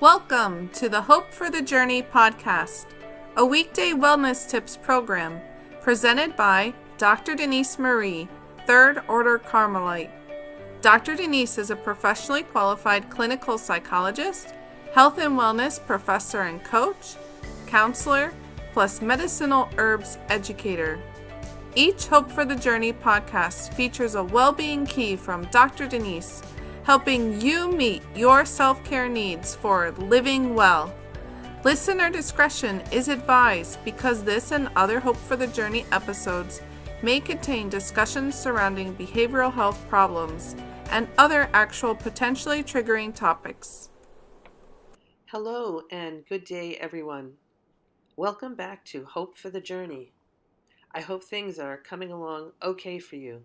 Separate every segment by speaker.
Speaker 1: Welcome to the Hope for the Journey podcast, a weekday wellness tips program presented by Dr. Denise Marie, Third Order Carmelite. Dr. Denise is a professionally qualified clinical psychologist, health and wellness professor and coach, counselor, plus medicinal herbs educator. Each Hope for the Journey podcast features a well-being key from Dr. Denise, helping you meet your self-care needs for living well. Listener discretion is advised because this and other Hope for the Journey episodes may contain discussions surrounding behavioral health problems and other actual potentially triggering topics.
Speaker 2: Hello and good day, everyone. Welcome back to Hope for the Journey. I hope things are coming along okay for you.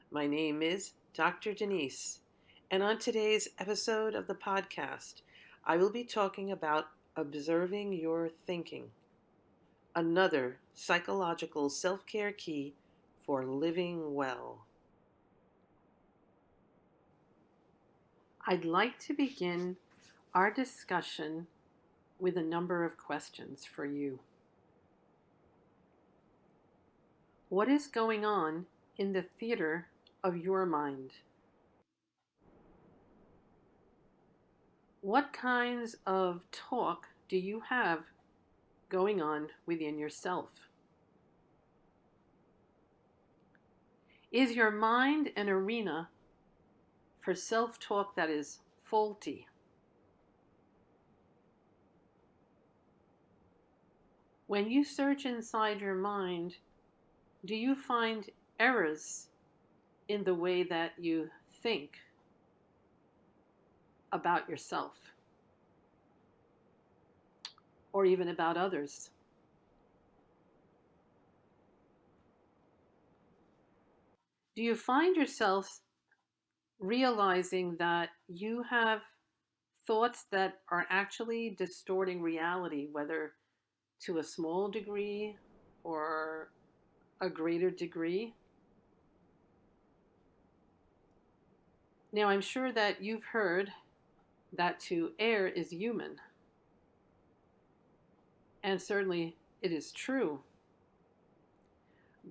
Speaker 2: My name is Dr. Denise, and on today's episode of the podcast, I will be talking about observing your thinking, another psychological self-care key for living well. I'd like to begin our discussion with a number of questions for you. What is going on in the theater of your mind? What kinds of talk do you have going on within yourself? Is your mind an arena for self-talk that is faulty? When you search inside your mind, do you find errors in the way that you think about yourself or even about others? Do you find yourself realizing that you have thoughts that are actually distorting reality, whether to a small degree or a greater degree? Now, I'm sure that you've heard that to err is human, and certainly it is true.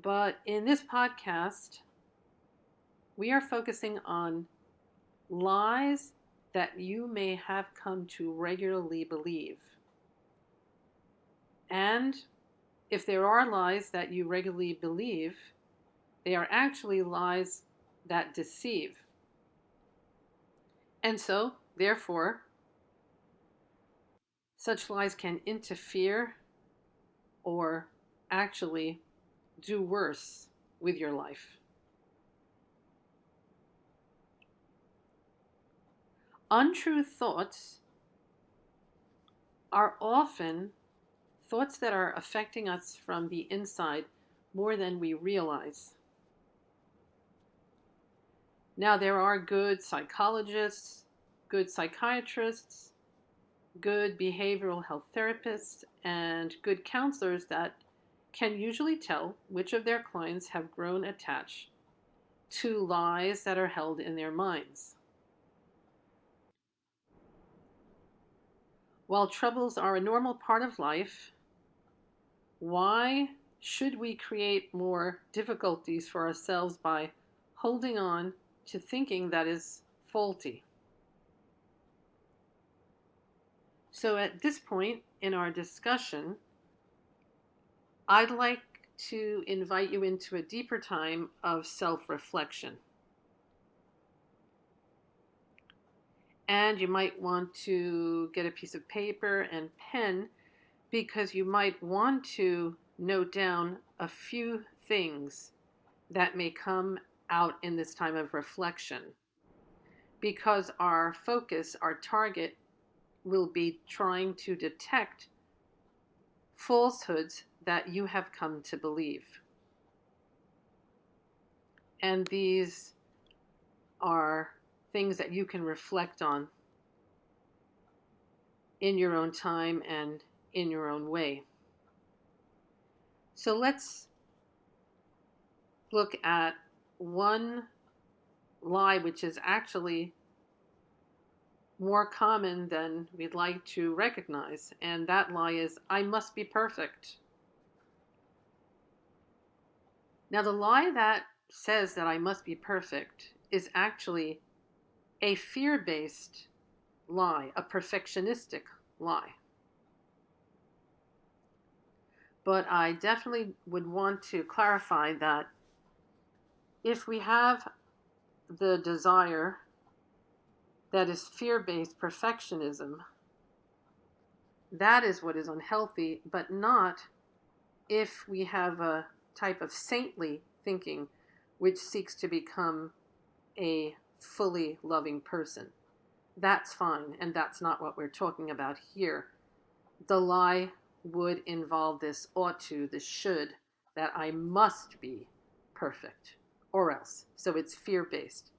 Speaker 2: But in this podcast, we are focusing on lies that you may have come to regularly believe. And if there are lies that you regularly believe, they are actually lies that deceive. And so, therefore, such lies can interfere or actually do worse with your life. Untrue thoughts are often thoughts that are affecting us from the inside more than we realize. Now, there are good psychologists, good psychiatrists, good behavioral health therapists, and good counselors that can usually tell which of their clients have grown attached to lies that are held in their minds. While troubles are a normal part of life, why should we create more difficulties for ourselves by holding on to thinking that is faulty? So at this point in our discussion, I'd like to invite you into a deeper time of self-reflection. And you might want to get a piece of paper and pen because you might want to note down a few things that may come out in this time of reflection, because our focus, our target, will be trying to detect falsehoods that you have come to believe. And these are things that you can reflect on in your own time and in your own way. So let's look at one lie which is actually more common than we'd like to recognize. And that lie is, I must be perfect. Now, the lie that says that I must be perfect is actually a fear-based lie, a perfectionistic lie. But I definitely would want to clarify that if we have the desire that is fear-based perfectionism, that is what is unhealthy, but not if we have a type of saintly thinking which seeks to become a fully loving person. That's fine, and that's not what we're talking about here. The lie would involve this ought to, this should, that I must be perfect, or else. So it's fear-based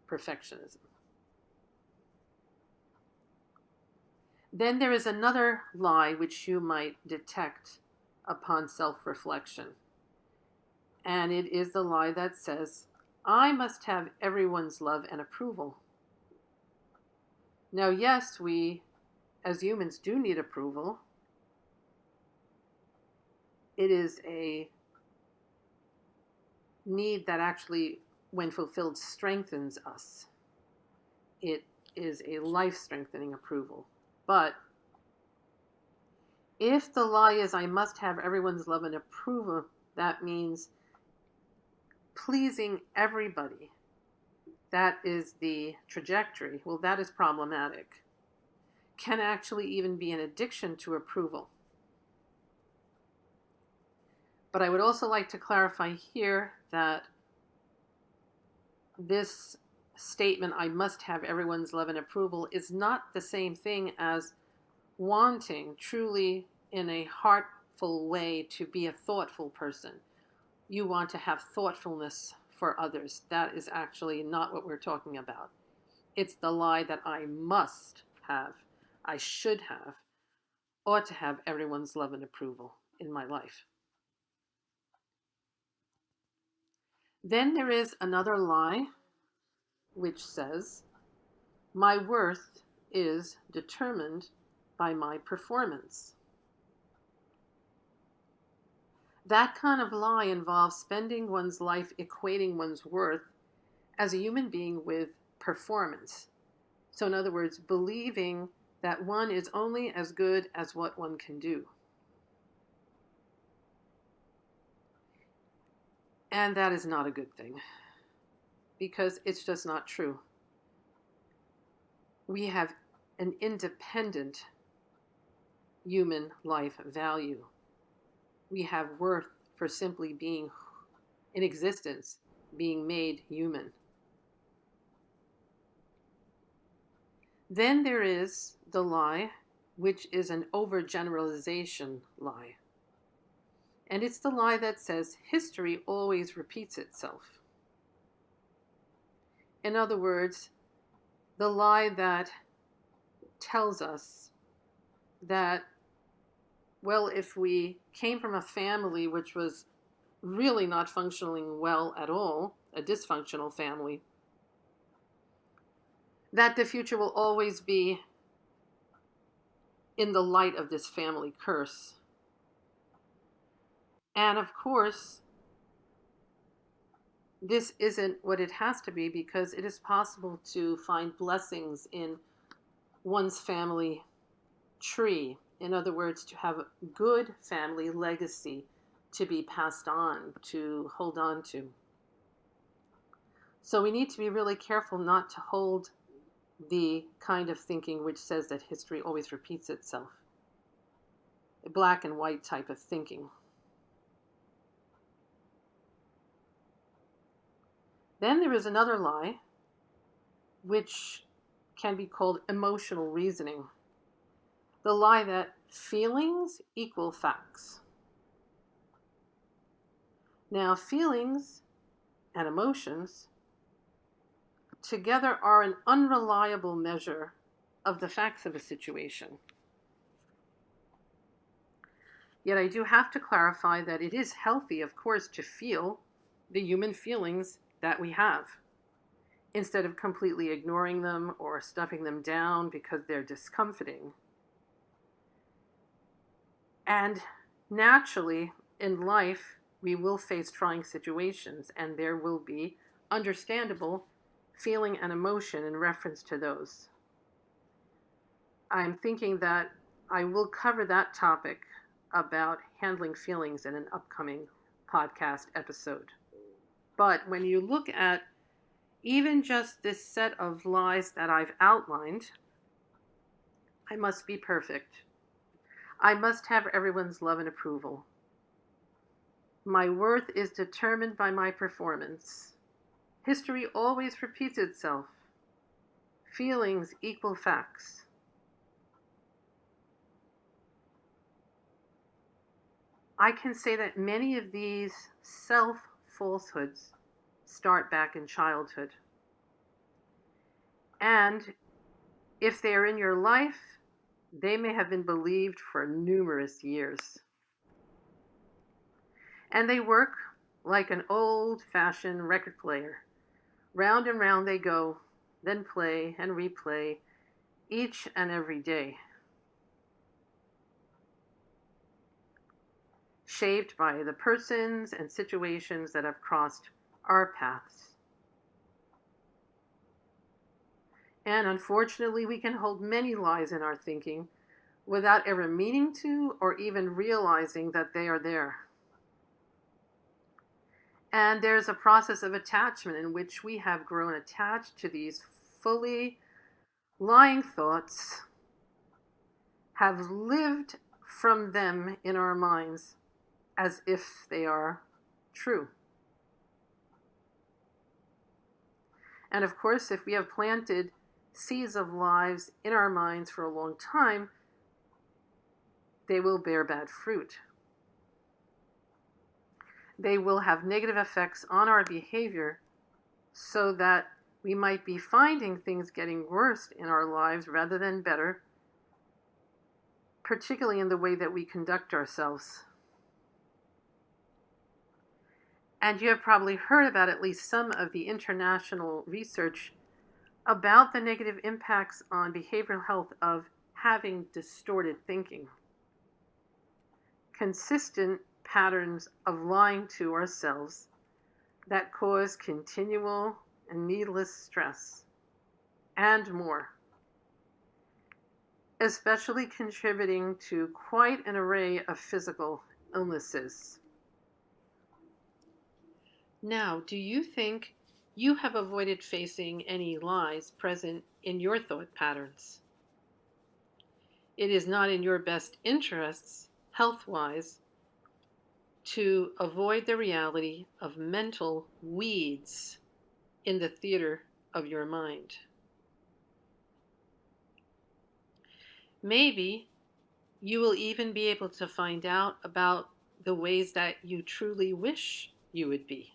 Speaker 2: perfectionism. Then there is another lie which you might detect upon self-reflection. And it is the lie that says, I must have everyone's love and approval. Now, yes, we as humans do need approval. It is a need that actually, when fulfilled, strengthens us. It is a life-strengthening approval. But if the lie is, I must have everyone's love and approval, that means pleasing everybody. That is the trajectory. Well, that is problematic. Can actually even be an addiction to approval. But I would also like to clarify here that this statement, I must have everyone's love and approval, is not the same thing as wanting truly in a heartful way to be a thoughtful person. You want to have thoughtfulness for others. That is actually not what we're talking about. It's the lie that I must have, I should have, ought to have everyone's love and approval in my life. Then there is another lie which says, my worth is determined by my performance. That kind of lie involves spending one's life equating one's worth as a human being with performance. So, in other words, believing that one is only as good as what one can do. And that is not a good thing, because it's just not true. We have an independent human life value. We have worth for simply being in existence, being made human. Then there is the lie, which is an overgeneralization lie. And it's the lie that says history always repeats itself. In other words, the lie that tells us that, well, if we came from a family which was really not functioning well at all, a dysfunctional family, that the future will always be in the light of this family curse. And of course, this isn't what it has to be, because it is possible to find blessings in one's family tree. In other words, to have a good family legacy to be passed on, to hold on to. So we need to be really careful not to hold the kind of thinking which says that history always repeats itself. A black and white type of thinking. Then there is another lie, which can be called emotional reasoning. The lie that feelings equal facts. Now, feelings and emotions together are an unreliable measure of the facts of a situation. Yet I do have to clarify that it is healthy, of course, to feel the human feelings that we have. instead of completely ignoring them or stuffing them down because they're discomforting. And naturally, in life, we will face trying situations, and there will be understandable feeling and emotion in reference to those. I'm thinking that I will cover that topic about handling feelings in an upcoming podcast episode. But when you look at even just this set of lies that I've outlined, I must be perfect. I must have everyone's love and approval. My worth is determined by my performance. History always repeats itself. Feelings equal facts. I can say that many of these self-falsehoods start back in childhood. And if they are in your life, they may have been believed for numerous years. And they work like an old-fashioned record player. Round and round they go, then play and replay each and every day. Shaped by the persons and situations that have crossed our paths. And unfortunately, we can hold many lies in our thinking without ever meaning to or even realizing that they are there. And there's a process of attachment in which we have grown attached to these fully lying thoughts, have lived from them in our minds as if they are true. And of course, if we have planted seeds of lies in our minds for a long time, they will bear bad fruit. They will have negative effects on our behavior so that we might be finding things getting worse in our lives rather than better, particularly in the way that we conduct ourselves. And you have probably heard about at least some of the international research about the negative impacts on behavioral health of having distorted thinking. Consistent patterns of lying to ourselves that cause continual and needless stress, and more, especially contributing to quite an array of physical illnesses. Now, do you think you have avoided facing any lies present in your thought patterns? It is not in your best interests, health-wise, to avoid the reality of mental weeds in the theater of your mind. Maybe you will even be able to find out about the ways that you truly wish you would be.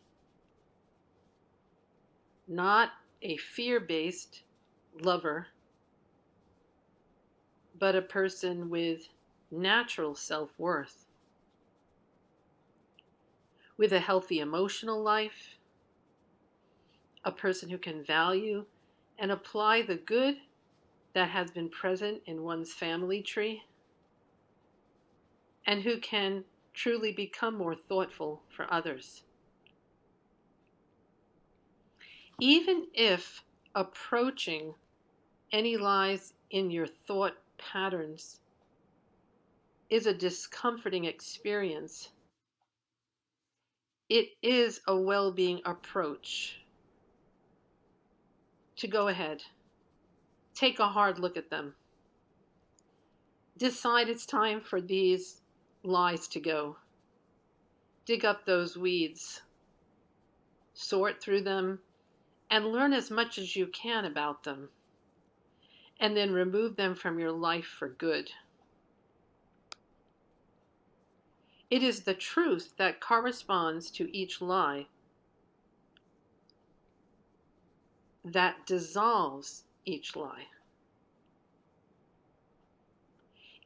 Speaker 2: Not a fear-based lover, but a person with natural self-worth, with a healthy emotional life, a person who can value and apply the good that has been present in one's family tree, and who can truly become more thoughtful for others. Even if approaching any lies in your thought patterns is a discomforting experience, it is a well-being approach to go ahead. Take a hard look at them. Decide it's time for these lies to go. Dig up those weeds, sort through them, and learn as much as you can about them, and then remove them from your life for good. It is the truth that corresponds to each lie that dissolves each lie.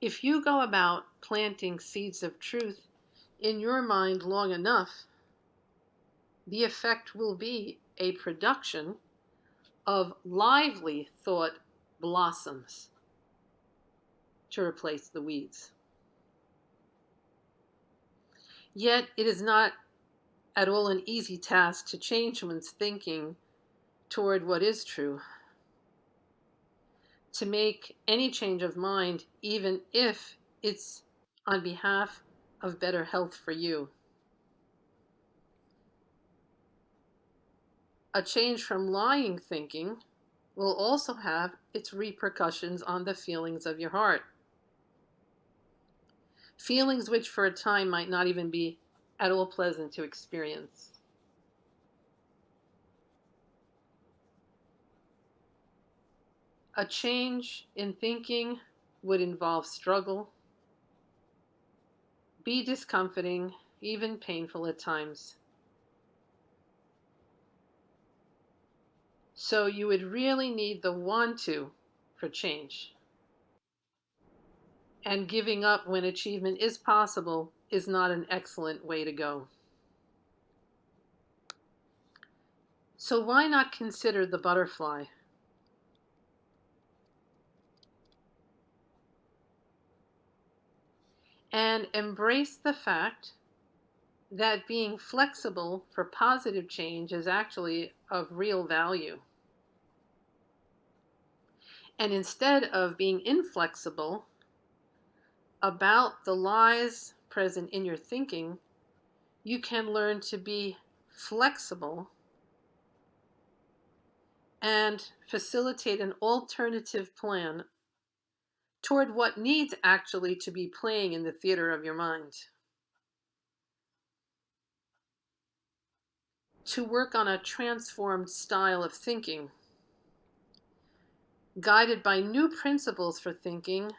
Speaker 2: If you go about planting seeds of truth in your mind long enough, the effect will be a production of lively thought blossoms to replace the weeds. Yet it is not at all an easy task to change one's thinking toward what is true, to make any change of mind, even if it's on behalf of better health for you. A change from lying thinking will also have its repercussions on the feelings of your heart. Feelings which for a time might not even be at all pleasant to experience. A change in thinking would involve struggle, be discomforting, even painful at times. So you would really need the want to for change. And giving up when achievement is possible is not an excellent way to go. So why not consider the butterfly? And embrace the fact that being flexible for positive change is actually of real value. And instead of being inflexible about the lies present in your thinking, you can learn to be flexible and facilitate an alternative plan toward what needs actually to be playing in the theater of your mind. To work on a transformed style of thinking, guided by new principles for thinking,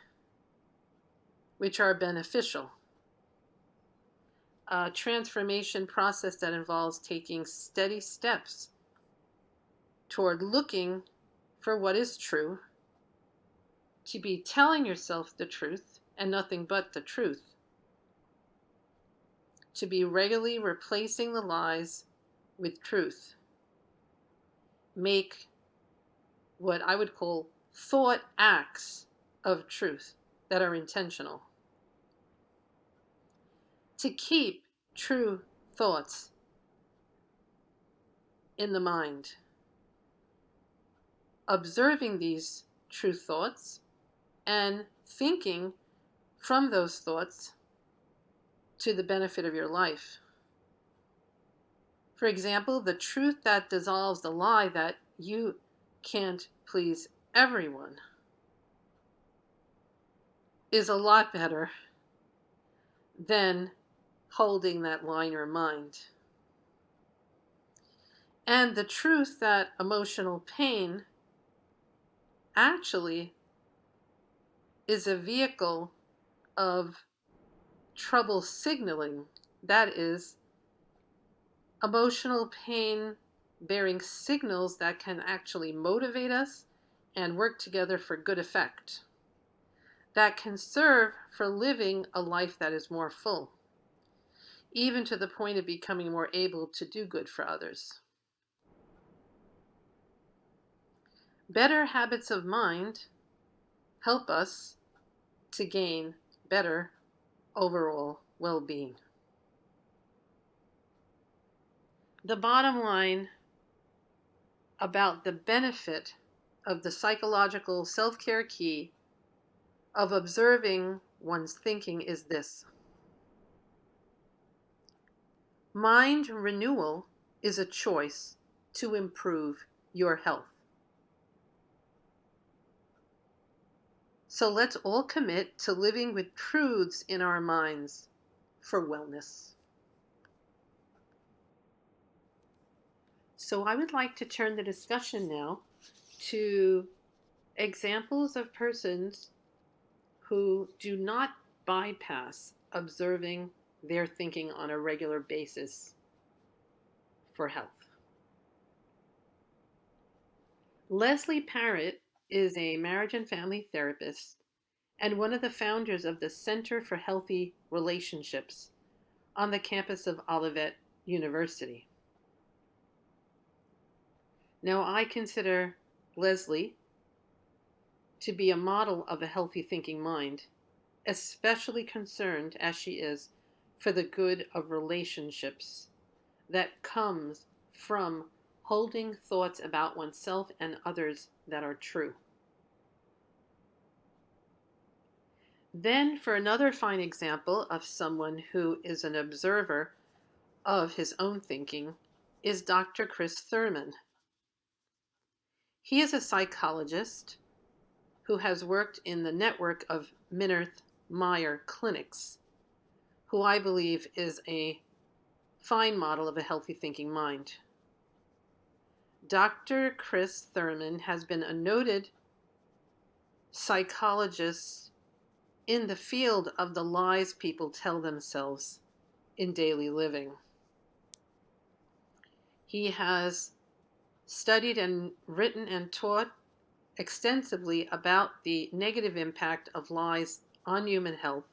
Speaker 2: which are beneficial. A transformation process that involves taking steady steps toward looking for what is true, to be telling yourself the truth and nothing but the truth, to be regularly replacing the lies with truth. Make what I would call thought acts of truth that are intentional. To keep true thoughts in the mind, observing these true thoughts and thinking from those thoughts to the benefit of your life. For example, the truth that dissolves the lie that you can't please everyone is a lot better than holding that lie in your mind. And the truth that emotional pain actually is a vehicle of trouble signaling. That is, emotional pain bearing signals that can actually motivate us and work together for good effect, that can serve for living a life that is more full, even to the point of becoming more able to do good for others. Better habits of mind help us to gain better overall well-being. The bottom line about the benefit of the psychological self-care key of observing one's thinking is this. Mind renewal is a choice to improve your health. So let's all commit to living with truths in our minds for wellness. So I would like to turn the discussion now to examples of persons who do not bypass observing their thinking on a regular basis for health. Leslie Parrott is a marriage and family therapist and one of the founders of the Center for Healthy Relationships on the campus of Olivet University. Now, I consider Leslie to be a model of a healthy thinking mind, especially concerned as she is for the good of relationships that comes from holding thoughts about oneself and others that are true. Then, for another fine example of someone who is an observer of his own thinking, is Dr. Chris Thurman. He is a psychologist who has worked in the network of Minirth Meyer clinics, who I believe is a fine model of a healthy thinking mind. Dr. Chris Thurman has been a noted psychologist in the field of the lies people tell themselves in daily living. He has studied and written and taught extensively about the negative impact of lies on human health,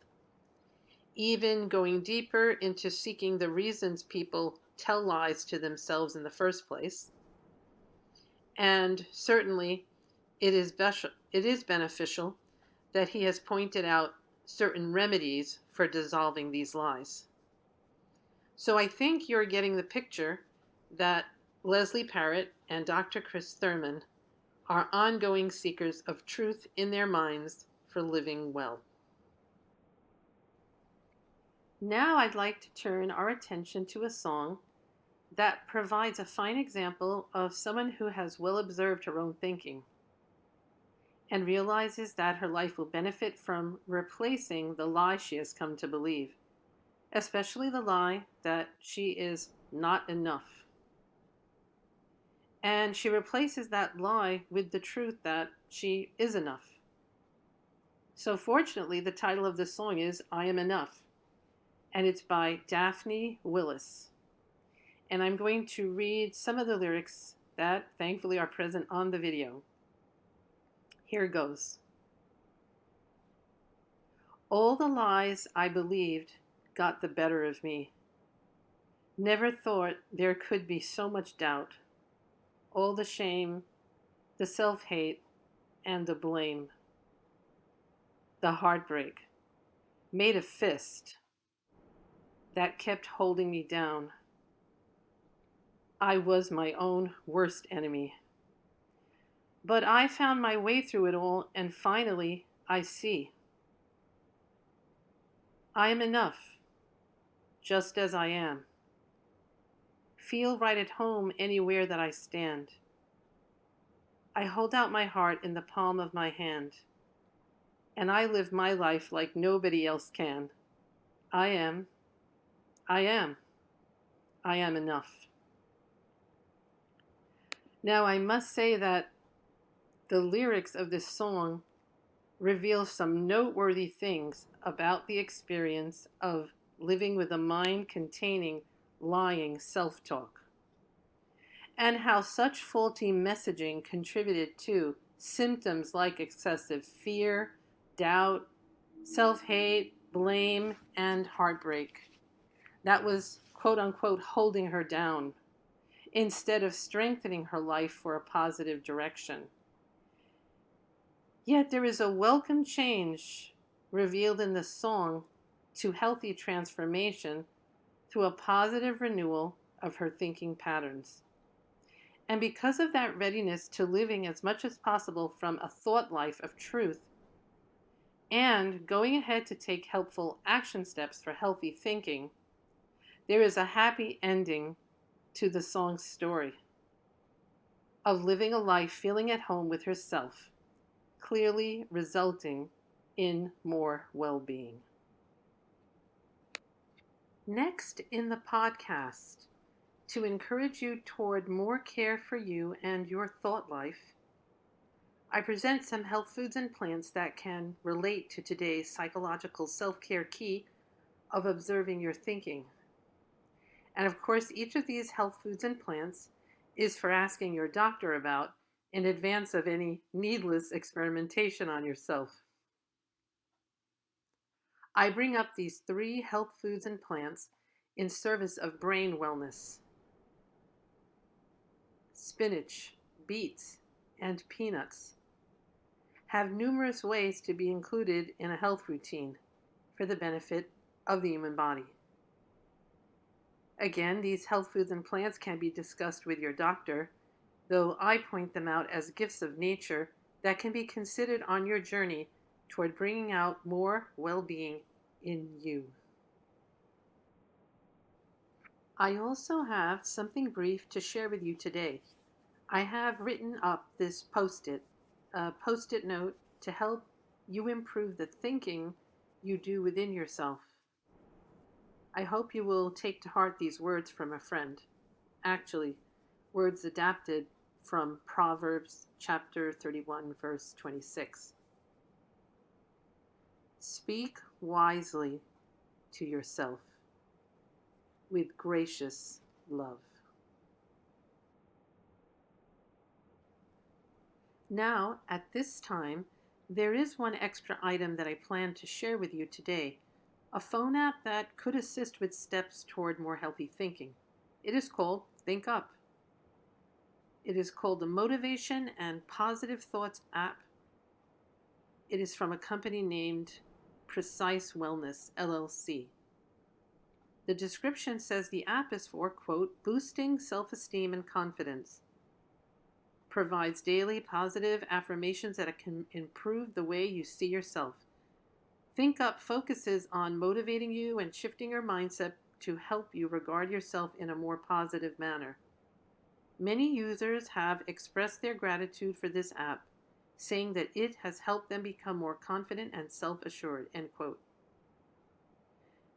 Speaker 2: even going deeper into seeking the reasons people tell lies to themselves in the first place. And certainly it is beneficial that he has pointed out certain remedies for dissolving these lies. So I think you're getting the picture that Leslie Parrott and Dr. Chris Thurman are ongoing seekers of truth in their minds for living well. Now I'd like to turn our attention to a song that provides a fine example of someone who has well observed her own thinking and realizes that her life will benefit from replacing the lie she has come to believe, especially the lie that she is not enough. And she replaces that lie with the truth that she is enough. So fortunately, the title of this song is I Am Enough, and it's by Daphne Willis. And I'm going to read some of the lyrics that thankfully are present on the video. Here goes. All the lies I believed got the better of me. Never thought there could be so much doubt. All the shame, the self-hate, and the blame. The heartbreak made a fist that kept holding me down. I was my own worst enemy. But I found my way through it all, and finally I see. I am enough, just as I am. Feel right at home anywhere that I stand. I hold out my heart in the palm of my hand, and I live my life like nobody else can. I am enough. Now I must say that the lyrics of this song reveal some noteworthy things about the experience of living with a mind containing lying self-talk, and how such faulty messaging contributed to symptoms like excessive fear, doubt, self-hate, blame, and heartbreak. That was, quote unquote, holding her down instead of strengthening her life for a positive direction. Yet there is a welcome change revealed in the song to healthy transformation through a positive renewal of her thinking patterns. And because of that readiness to living as much as possible from a thought life of truth, and going ahead to take helpful action steps for healthy thinking, there is a happy ending to the song's story of living a life feeling at home with herself, clearly resulting in more well-being. Next in the podcast, to encourage you toward more care for you and your thought life, I present some health foods and plants that can relate to today's psychological self-care key of observing your thinking. And of course, each of these health foods and plants is for asking your doctor about in advance of any needless experimentation on yourself. I bring up these 3 health foods and plants in service of brain wellness. Spinach, beets, and peanuts. Have numerous ways to be included in a health routine for the benefit of the human body. Again, these health foods and plants can be discussed with your doctor, though I point them out as gifts of nature that can be considered on your journey toward bringing out more well-being in you. I also have something brief to share with you today. I have written up this post-it note to help you improve the thinking you do within yourself. I hope you will take to heart these words from a friend. Actually, words adapted from Proverbs chapter 31, verse 26. Speak wisely to yourself with gracious love. Now, at this time, there is one extra item that I plan to share with you today, a phone app that could assist with steps toward more healthy thinking. It is called Think Up. It is called the Motivation and Positive Thoughts app. It is from a company named Precise Wellness, LLC. The description says the app is for, quote, boosting self-esteem and confidence. Provides daily positive affirmations that can improve the way you see yourself. Think Up focuses on motivating you and shifting your mindset to help you regard yourself in a more positive manner. Many users have expressed their gratitude for this app, saying that it has helped them become more confident and self-assured, end quote.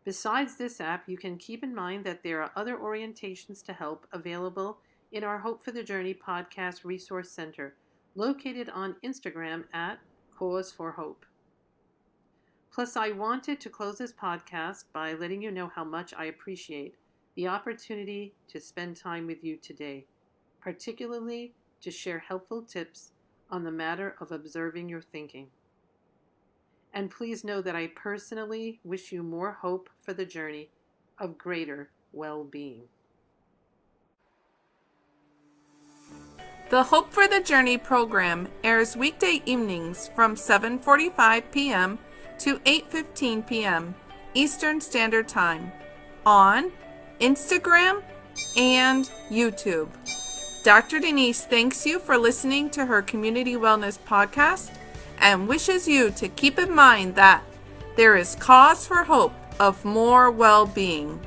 Speaker 2: Besides this app, you can keep in mind that there are other orientations to help available in our Hope for the Journey podcast resource center, located on Instagram at Cause for Hope. Plus, I wanted to close this podcast by letting you know how much I appreciate the opportunity to spend time with you today, particularly to share helpful tips on the matter of observing your thinking. And please know that I personally wish you more hope for the journey of greater well-being.
Speaker 1: The Hope for the Journey program airs weekday evenings from 7:45 p.m. to 8:15 p.m. Eastern Standard Time on Instagram and YouTube. Dr. Denise thanks you for listening to her Community Wellness podcast and wishes you to keep in mind that there is cause for hope of more well-being.